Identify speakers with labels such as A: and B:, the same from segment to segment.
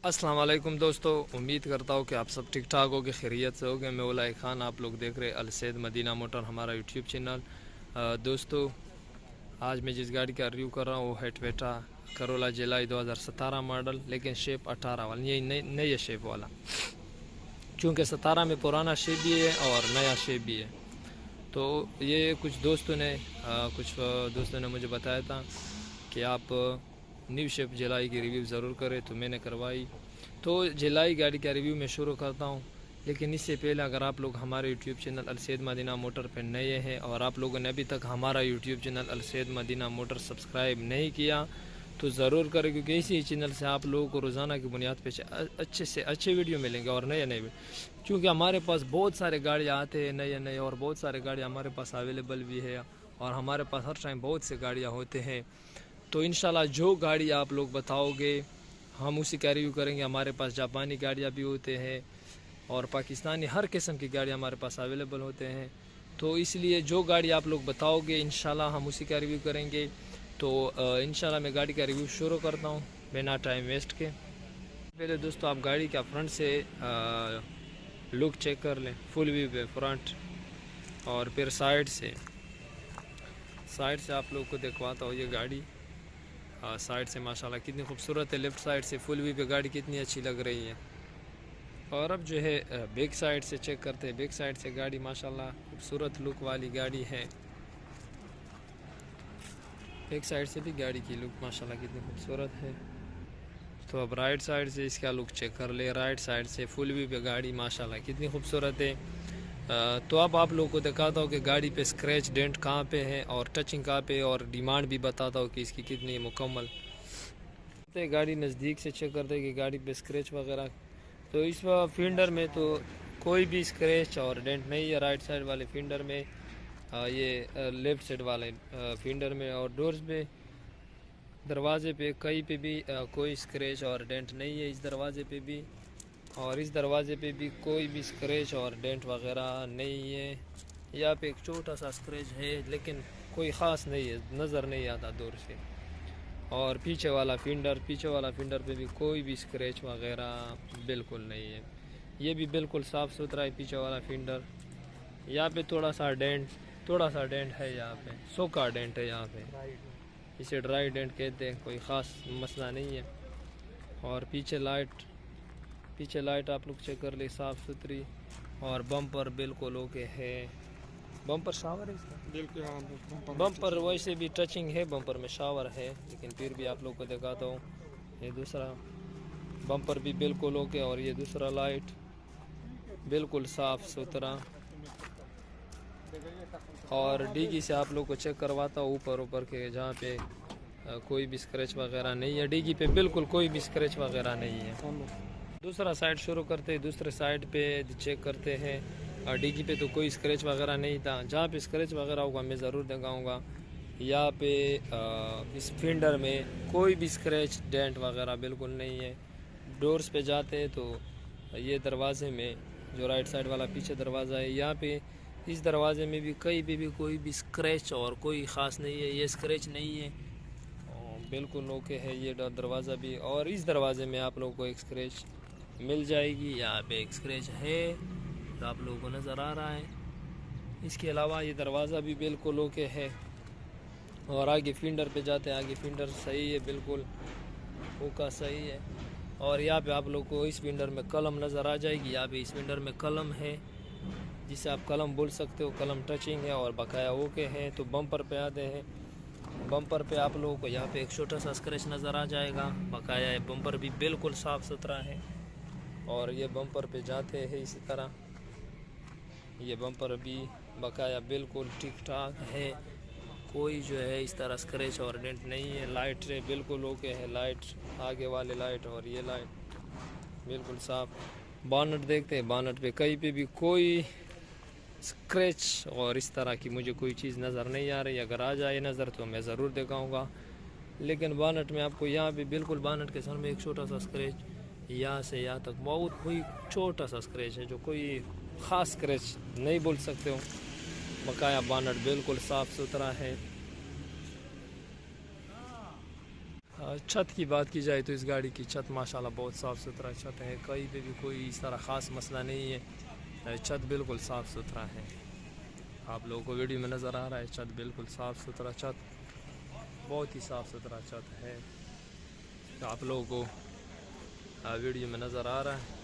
A: अस्सलाम वालेकुम दोस्तों, उम्मीद करता हूँ कि आप सब ठीक ठाक होगे, खैरियत से होगे। मैं उलाई ख़ान, आप लोग देख रहे अलसैद मदीना मोटर, हमारा यूट्यूब चैनल। दोस्तों, आज मैं जिस गाड़ी का रिव्यू कर रहा हूँ वो है टोयोटा करोला जुलाई 2017 मॉडल, लेकिन शेप 18 वाला, ये नए शेप वाला। चूँकि 17 में पुराना शेप भी है और नया शेप भी है। तो ये कुछ दोस्तों ने मुझे बताया था कि आप न्यू शेप जुलाई की रिव्यू ज़रूर करें, तो मैंने करवाई। तो जुलाई गाड़ी का रिव्यू मैं शुरू करता हूँ, लेकिन इससे पहले अगर आप लोग हमारे YouTube channel Alsaid Madina motor पर नए हैं और आप लोगों ने अभी तक हमारा YouTube channel Alsaid Madina motor subscribe नहीं किया तो ज़रूर करें, क्योंकि इसी चैनल से आप लोगों को रोज़ाना की बुनियाद पर अच्छे से अच्छे वीडियो मिलेंगे और नए क्योंकि हमारे पास बहुत सारे गाड़ियाँ आते हैं नए और बहुत सारे गाड़ियाँ हमारे पास अवेलेबल भी है और हमारे पास हर टाइम बहुत से गाड़ियाँ होते हैं। तो इंशाल्लाह जो गाड़ी आप लोग बताओगे हम उसी का रिव्यू करेंगे। हमारे पास जापानी गाड़ियाँ भी होते हैं और पाकिस्तानी हर किस्म की गाड़ियाँ हमारे पास अवेलेबल होते हैं। तो इसलिए जो गाड़ी आप लोग बताओगे इंशाल्लाह हम उसी का रिव्यू करेंगे। तो इंशाल्लाह मैं गाड़ी का रिव्यू शुरू करता हूँ बिना टाइम वेस्ट के। पहले दोस्तों आप गाड़ी का फ्रंट से लुक चेक कर लें, फुल व्यू पे फ्रंट, और फिर साइड से आप लोग को दिखवाता हूँ ये गाड़ी। साइड से माशाल्लाह कितनी खूबसूरत है, लेफ़्ट साइड से फुल व्यू पे गाड़ी कितनी अच्छी लग रही है। और अब जो है बैक साइड से चेक करते हैं। बैक साइड से गाड़ी माशाल्लाह खूबसूरत लुक वाली गाड़ी है। बैक साइड से भी गाड़ी की लुक माशाल्लाह कितनी खूबसूरत है। तो अब राइट साइड से इसका लुक चेक कर ले। राइट साइड से फुल व्यू पे गाड़ी माशाल्लाह कितनी खूबसूरत है। तो अब आप लोगों को दिखाता हूँ कि गाड़ी पे स्क्रैच डेंट कहाँ पे है और टचिंग कहाँ पे है, और डिमांड भी बताता हूँ कि इसकी कितनी मुकम्मल। गाड़ी नज़दीक से चेक करते हैं कि गाड़ी पे स्क्रैच वगैरह, तो इस फिंडर में तो कोई भी स्क्रैच और डेंट नहीं है। राइट साइड वाले फिंडर में, ये लेफ़्ट साइड वाले फिंडर में, और डोर्स पे, दरवाजे पे कहीं पे भी कोई स्क्रैच और डेंट नहीं है। इस दरवाजे पे भी और इस दरवाजे पे भी कोई भी स्क्रैच और डेंट वगैरह नहीं है। यहाँ पे एक छोटा सा स्क्रैच है लेकिन कोई ख़ास नहीं है, नज़र नहीं आता दूर से। और पीछे वाला फिंडर पे भी कोई भी स्क्रैच वगैरह बिल्कुल नहीं है। ये भी बिल्कुल साफ़ सुथरा है पीछे वाला फिंडर। यहाँ पे थोड़ा सा डेंट है, यहाँ पे सूखा डेंट है यहाँ पे, इसे ड्राई डेंट कहते हैं, कोई ख़ास मसला नहीं है। और पीछे लाइट आप लोग चेक कर ले, साफ़ सुथरी। और बम्पर बिल्कुल ओके है। बम्पर शावर है इसका
B: बिल्कुल, हाँ।
A: बम्पर वैसे भी टचिंग है, बम्पर में शावर है, लेकिन फिर भी आप लोग को दिखाता हूँ। ये दूसरा बम्पर भी बिल्कुल ओके, और ये दूसरा लाइट बिल्कुल साफ़ सुथरा। और डिगी से आप लोग को चेक करवाता हूँ ऊपर के, जहाँ पे कोई भी स्क्रैच वगैरह नहीं है। डिगी पे बिल्कुल कोई भी स्क्रैच वगैरह नहीं है। दूसरा साइड शुरू करते हैं, दूसरे साइड पे चेक करते हैं। और डिगी पे तो कोई स्क्रैच वगैरह नहीं था। जहाँ पे स्क्रैच वगैरह होगा मैं ज़रूर दिखाऊंगा। यहाँ पे इस फिंडर में कोई भी स्क्रैच डेंट वगैरह बिल्कुल नहीं है। डोर्स पे जाते हैं तो ये दरवाजे में जो राइट साइड वाला पीछे दरवाज़ा है, यहाँ पे इस दरवाजे में भी कहीं पे भी कोई भी स्क्रैच और कोई ख़ास नहीं है। ये स्क्रैच नहीं है, बिल्कुल ओके है ये दरवाज़ा भी। और इस दरवाजे में आप लोगों को एक स्क्रैच मिल जाएगी, यहाँ पे एक स्क्रैच है तो आप लोगों को नज़र आ रहा है। इसके अलावा ये दरवाज़ा भी बिल्कुल ओके है। और आगे फिंडर पे जाते हैं, आगे फिंडर सही है, बिल्कुल ओका सही है। और यहाँ पे आप लोग को इस फिंडर में कलम नज़र आ जाएगी। यहाँ पे इस फिंडर में कलम है, जिसे आप कलम बोल सकते हो, कलम टचिंग है और बकाया ओके है। तो बम्पर पे आते हैं। बम्पर पे आप लोगों को यहाँ पे एक छोटा सा स्क्रैच नज़र आ जाएगा, बकाया है। बम्पर भी बिल्कुल साफ़ सुथरा है। और ये बम्पर पे जाते हैं इसी तरह, ये बम्पर भी बकाया बिल्कुल ठीक ठाक है, कोई जो है इस तरह स्क्रैच और डेंट नहीं है। लाइट बिल्कुल ओके है, लाइट आगे वाले लाइट और ये लाइट बिल्कुल साफ। बानट देखते हैं, बानट पे कहीं पे भी कोई स्क्रैच और इस तरह की मुझे कोई चीज़ नज़र नहीं आ रही। अगर आ जाए नज़र तो मैं ज़रूर दिखाऊंगा। लेकिन बानट में आपको यहाँ पे बिल्कुल बानट के सर में एक छोटा सा स्क्रैच, यहाँ से यहाँ तक बहुत कोई छोटा सा स्क्रैच है, जो कोई ख़ास स्क्रैच नहीं बोल सकते हो। बकाया बानट बिल्कुल साफ़ सुथरा है। छत की बात की जाए तो इस गाड़ी की छत माशाल्लाह बहुत साफ़ सुथरा छत है, कहीं पे भी कोई इस तरह ख़ास मसला नहीं है, छत बिल्कुल साफ़ सुथरा है। आप लोगों को वीडियो में नज़र आ रहा है छत बिल्कुल साफ़ सुथरा छत, बहुत ही साफ़ सुथरा छत है, तो आप लोगों को वीडियो में नज़र आ रहा है।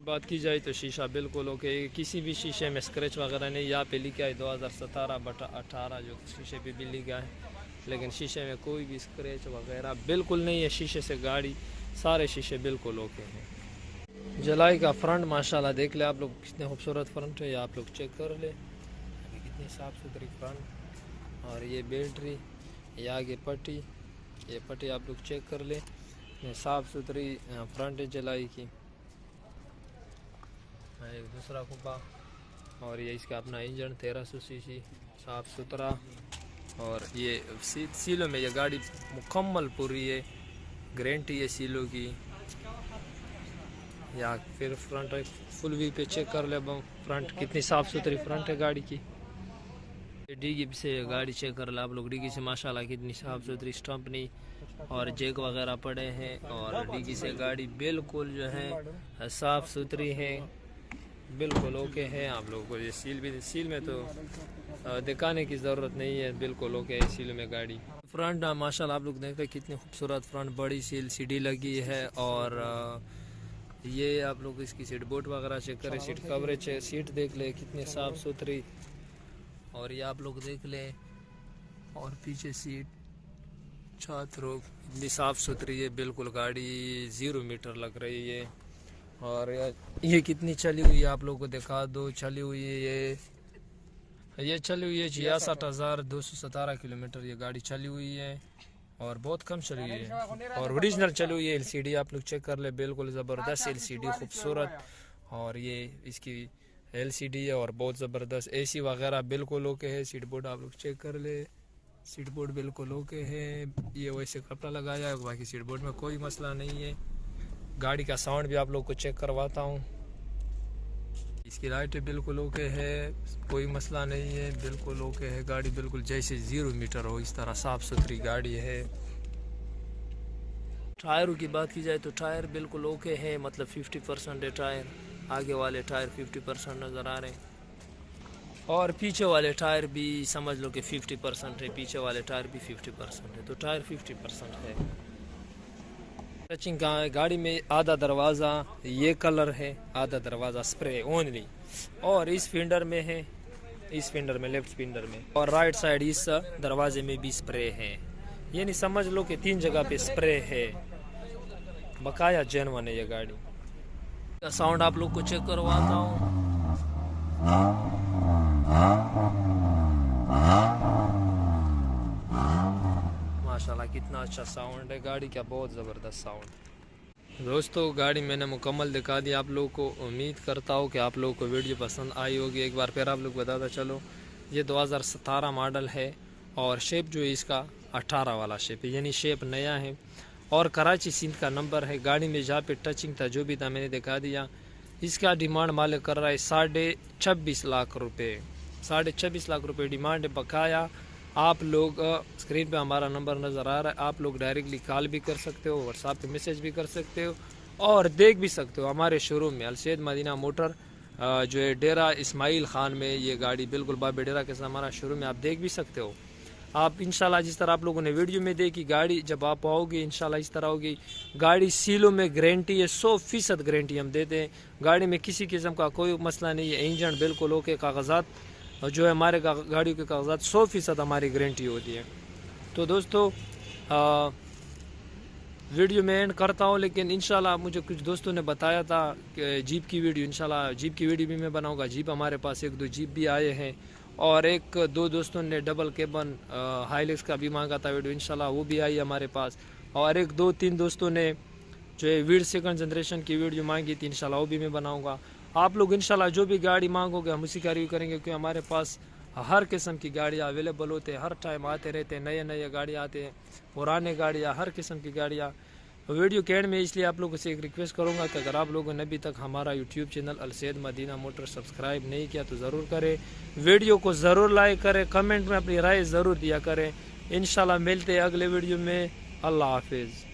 A: बात की जाए तो शीशा बिल्कुल ओके, किसी भी शीशे में स्क्रैच वगैरह नहीं। यहाँ पे लिखा है 2017/18 जो शीशे पे भी लिखा है, लेकिन शीशे में कोई भी स्क्रैच वगैरह बिल्कुल नहीं है। शीशे से गाड़ी सारे शीशे बिल्कुल ओके हैं। जुलाई का फ्रंट माशाल्लाह देख ले आप लोग, कितने खूबसूरत फ्रंट है, आप लोग चेक कर ले अभी कितनी साफ़ सुथरी फ्रंट। और ये बैटरी, ये आगे पट्टी, ये पट्टी आप लोग चेक कर ले, साफ़ सुथरी फ्रंट है जुलाई की। एक दूसरा कुब्बा, और ये इसका अपना इंजन 1300 सीसी साफ़ सुथरा। और ये सीलों में ये गाड़ी मुकम्मल पूरी है, गारंटी है सीलों की। या फिर फ्रंट फुल व्यू पे चेक कर ले फ्रंट कितनी साफ़ सुथरी फ्रंट है गाड़ी की। डिग्गी से गाड़ी चेक कर ले आप लोग, डिग्गी से माशाल्लाह कितनी साफ़ सुथरी स्टंप नहीं और जैक वगैरह पड़े हैं। और डिग्गी से गाड़ी बिल्कुल जो है साफ़ सुथरी है, बिल्कुल ओके है। आप लोगों को ये सील में तो दिखाने की ज़रूरत नहीं है, बिल्कुल ओके है सील में गाड़ी। फ्रंट माशाल्लाह आप लोग देखते हैं कितनी खूबसूरत फ्रंट, बड़ी सी LCD लगी है। और ये आप लोग इसकी सीट बोर्ड वगैरह चेक करें, सीट कवरेज है, सीट देख ले कितनी साफ़ सुथरी। और ये आप लोग देख लें, और पीछे सीट छात्रों इतनी साफ़ सुथरी है, बिल्कुल गाड़ी 0 मीटर लग रही है। और ये कितनी चली हुई है आप लोगों को दिखा दो, चली हुई है ये चली हुई है 66,217 किलोमीटर ये गाड़ी चली हुई है, और बहुत कम चली हुई है। और ओरिजिनल चली हुई है LCD आप लोग चेक कर ले, बिल्कुल ज़बरदस्त LCD खूबसूरत। और ये इसकी LCD है और बहुत ज़बरदस्त। AC वगैरह बिल्कुल ओके है। सीट बोर्ड आप लोग चेक कर ले, सीट बोर्ड बिल्कुल ओके है। ये वैसे कपड़ा लगाया है, बाकी सीट बोर्ड में कोई मसला नहीं है। गाड़ी का साउंड भी आप लोग को चेक करवाता हूँ, इसकी लाइटें बिल्कुल ओके है, कोई मसला नहीं है, बिल्कुल ओके है। गाड़ी बिल्कुल जैसे 0 मीटर हो इस तरह साफ़ सुथरी गाड़ी है। टायरों की बात की जाए तो टायर बिल्कुल ओके है, मतलब 50% है टायर, आगे वाले टायर 50% नज़र आ रहे हैं, और पीछे वाले टायर भी समझ लो कि 50% है, पीछे वाले टायर भी 50% है, तो टायर 50% है। टचिंग का गाड़ी में आधा दरवाज़ा ये कलर है, आधा दरवाज़ा स्प्रे ओनली, और इस फेंडर में है, इस फेंडर में लेफ्ट फेंडर में, और राइट साइड इस दरवाजे में भी स्प्रे है। यानी समझ लो कि 3 जगह पे स्प्रे है, बकाया जेन्युइन है ये गाड़ी का। साउंड आप लोग को चेक करवाता हूँ, माशाल्लाह कितना अच्छा साउंड है गाड़ी का, बहुत ज़बरदस्त साउंड। दोस्तों गाड़ी मैंने मुकम्मल दिखा दी आप लोगों को, उम्मीद करता हूँ कि आप लोगों को वीडियो पसंद आई होगी। एक बार फिर आप लोग बताता चलो, ये 2017 मॉडल है, और शेप जो है इसका 18 वाला शेप है, यानी शेप नया है, और कराची सिंध का नंबर है। गाड़ी में जहाँ पे टचिंग था जो भी था मैंने दिखा दिया। इसका डिमांड मालिक कर रहा है 26.5 लाख रुपये, 26.5 लाख रुपये डिमांड है। बकाया आप लोग स्क्रीन पे हमारा नंबर नज़र आ रहा है, आप लोग डायरेक्टली कॉल भी कर सकते हो, व्हाट्सएप पे मैसेज भी कर सकते हो, और देख भी सकते हो हमारे शोरूम में अलसैद मदीना मोटर जो है डेरा इस्माइल खान में। ये गाड़ी बिल्कुल बाबे डेरा के साथ हमारा शोरूम में, आप देख भी सकते हो। आप इंशाल्लाह जिस तरह आप लोगों ने वीडियो में देखी गाड़ी, जब आप आओगे इंशाल्लाह इस तरह होगी। गाड़ी सीलों में गारंटी है, 100% गारंटी हम देते हैं। गाड़ी में किसी किस्म का कोई मसला नहीं है, इंजन बिल्कुल ओके, कागजात जो है हमारे गाड़ियों के कागजात 100% हमारी गारंटी होती है। तो दोस्तों वीडियो में एंड करता हूँ, लेकिन इंशाल्लाह मुझे कुछ दोस्तों ने बताया था कि जीप की वीडियो, इंशाल्लाह जीप की वीडियो भी मैं बनाऊँगा। जीप हमारे पास 1-2 जीप भी आए हैं, और 1-2 दोस्तों ने डबल केबन हाइलेक्स का भी मांगा था वीडियो, इंशाल्लाह वो भी आई हमारे पास। और 1-2-3 दोस्तों ने जो है वीड 2nd जनरेशन की वीडियो मांगी थी, इंशाल्लाह वो भी मैं बनाऊँगा। आप लोग इंशाल्लाह जो भी गाड़ी मांगोगे हम उसी का रिव्यू करेंगे, क्योंकि हमारे पास हर किस्म की गाड़ियाँ अवेलेबल होते हैं, हर टाइम आते रहते हैं, नए गाड़ियाँ आते हैं, पुराने गाड़ियाँ, हर किस्म की गाड़ियाँ वीडियो के एंड में इसलिए आप लोगों से एक रिक्वेस्ट करूंगा कि अगर आप लोगों ने अभी तक हमारा YouTube channel Alsaid Madina motor subscribe नहीं किया तो ज़रूर करें, वीडियो को ज़रूर लाइक करें, कमेंट में अपनी राय ज़रूर दिया करें। इंशाल्लाह मिलते हैं अगले वीडियो में। अल्लाह हाफिज़।